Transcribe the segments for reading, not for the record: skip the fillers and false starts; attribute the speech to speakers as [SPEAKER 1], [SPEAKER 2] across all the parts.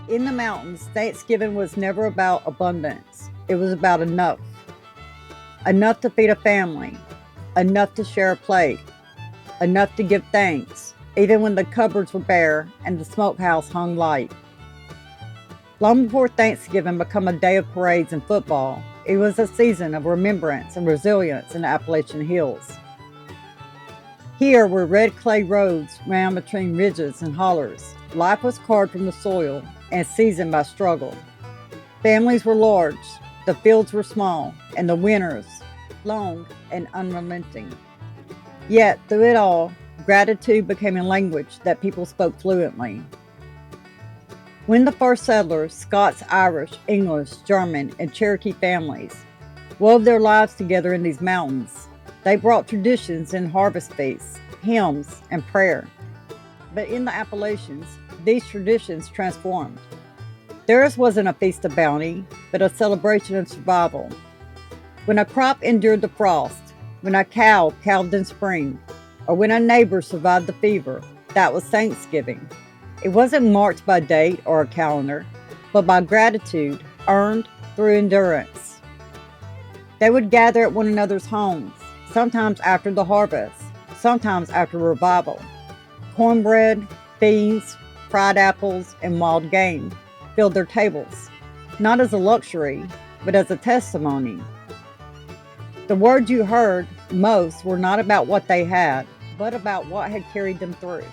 [SPEAKER 1] In the mountains, Thanksgiving was never about abundance. It was about enough. Enough to feed a family, enough to share a plate, enough to give thanks, even when the cupboards were bare and the smokehouse hung light. Long before Thanksgiving became a day of parades and football, it was a season of remembrance and resilience in the Appalachian hills. Here, where red clay roads ran between ridges and hollers, life was carved from the soil and seasoned by struggle. Families were large, the fields were small, and the winters long and unrelenting. Yet, through it all, gratitude became a language that people spoke fluently. When the first settlers, Scots-Irish, English, German, and Cherokee families, wove their lives together in these mountains, they brought traditions in harvest feasts, hymns, and prayer. But in the Appalachians, these traditions transformed. Theirs wasn't a feast of bounty, but a celebration of survival. When a crop endured the frost, when a cow calved in spring, or when a neighbor survived the fever, that was Thanksgiving. It wasn't marked by date or a calendar, but by gratitude earned through endurance. They would gather at one another's homes, sometimes after the harvest, sometimes after revival. Cornbread, beans, fried apples, and wild game filled their tables, not as a luxury, but as a testimony. The words you heard most were not about what they had, but about what had carried them through.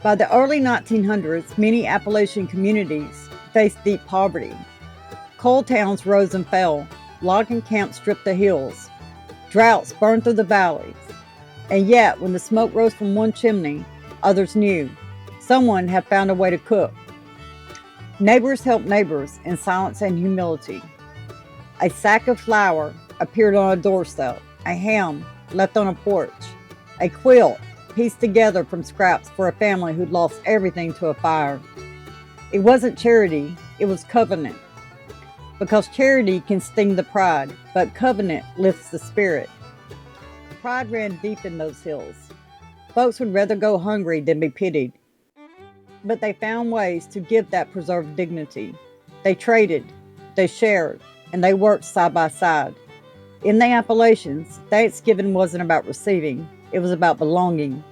[SPEAKER 1] By the early 1900s, many Appalachian communities faced deep poverty. Coal towns rose and fell, logging camps stripped the hills, droughts burned through the valleys. And yet, when the smoke rose from one chimney, others knew someone had found a way to cook. Neighbors helped neighbors in silence and humility. A sack of flour appeared on a doorstep, a ham left on a porch, a quilt pieced together from scraps for a family who'd lost everything to a fire. It wasn't charity, it was covenant. Because charity can sting the pride, but covenant lifts the spirit. Pride ran deep in those hills. Folks would rather go hungry than be pitied. But they found ways to give that preserved dignity. They traded, they shared, and they worked side by side. In the Appalachians, Thanksgiving wasn't about receiving, it was about belonging.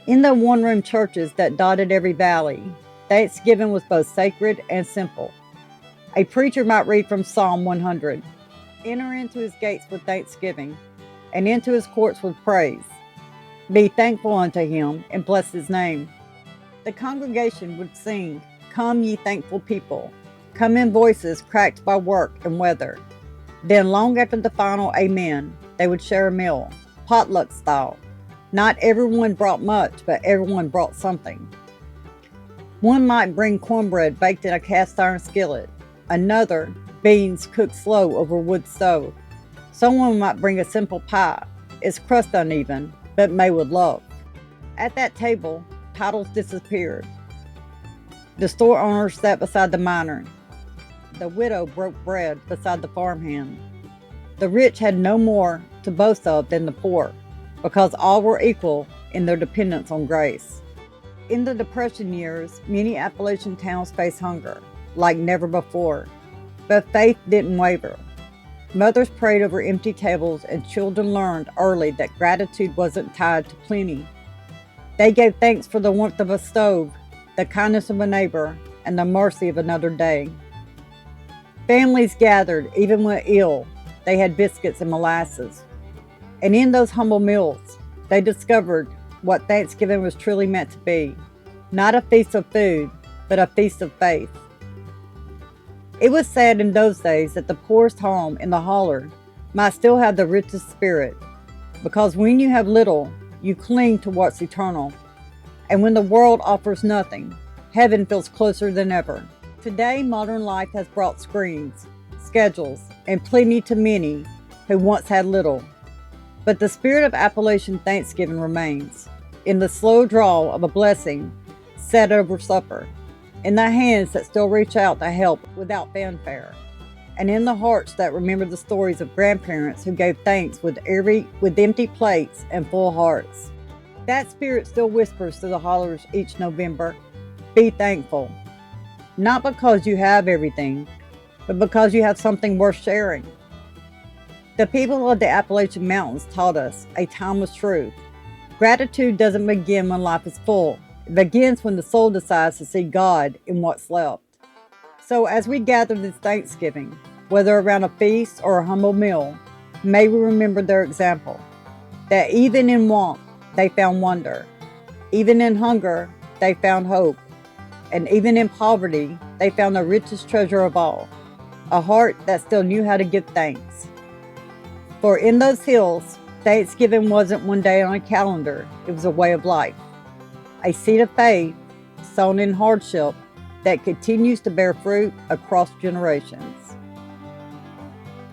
[SPEAKER 1] In the one-room churches that dotted every valley, Thanksgiving was both sacred and simple. A preacher might read from Psalm 100, "Enter into his gates with thanksgiving, and into his courts with praise. Be thankful unto him, and bless his name." The congregation would sing, "Come, ye thankful people, come in voices cracked by work and weather." Then, long after the final amen, they would share a meal, potluck style. Not everyone brought much, but everyone brought something. One might bring cornbread baked in a cast iron skillet, another, beans cooked slow over a wood stove. Someone might bring a simple pie, its crust uneven, but made with love. At that table, titles disappeared. The store owner sat beside the miner. The widow broke bread beside the farmhand. The rich had no more to boast of than the poor, because all were equal in their dependence on grace. In the Depression years, many Appalachian towns faced hunger, like never before, but faith didn't waver. Mothers prayed over empty tables, and children learned early that gratitude wasn't tied to plenty. They gave thanks for the warmth of a stove, the kindness of a neighbor, and the mercy of another day. Families gathered, even when ill. They had biscuits and molasses. And in those humble meals, they discovered what Thanksgiving was truly meant to be. Not a feast of food, but a feast of faith. It was said in those days that the poorest home in the holler might still have the richest spirit, because when you have little, you cling to what's eternal. And when the world offers nothing, heaven feels closer than ever. Today, modern life has brought screens, schedules, and plenty to many who once had little. But the spirit of Appalachian Thanksgiving remains, in the slow drawl of a blessing set over supper, in the hands that still reach out to help without fanfare, and in the hearts that remember the stories of grandparents who gave thanks with empty plates and full hearts. That spirit still whispers through the hollers each November. Be thankful, not because you have everything, but because you have something worth sharing. The people of the Appalachian Mountains taught us a timeless truth. Gratitude doesn't begin when life is full. It begins when the soul decides to see God in what's left. So as we gather this Thanksgiving, whether around a feast or a humble meal, may we remember their example, that even in want, they found wonder. Even in hunger, they found hope. And even in poverty, they found the richest treasure of all, a heart that still knew how to give thanks. For in those hills, Thanksgiving wasn't one day on a calendar, it was a way of life, a seed of faith sown in hardship that continues to bear fruit across generations.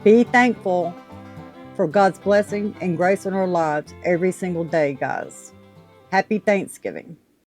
[SPEAKER 1] Be thankful for God's blessing and grace in our lives every single day, guys. Happy Thanksgiving.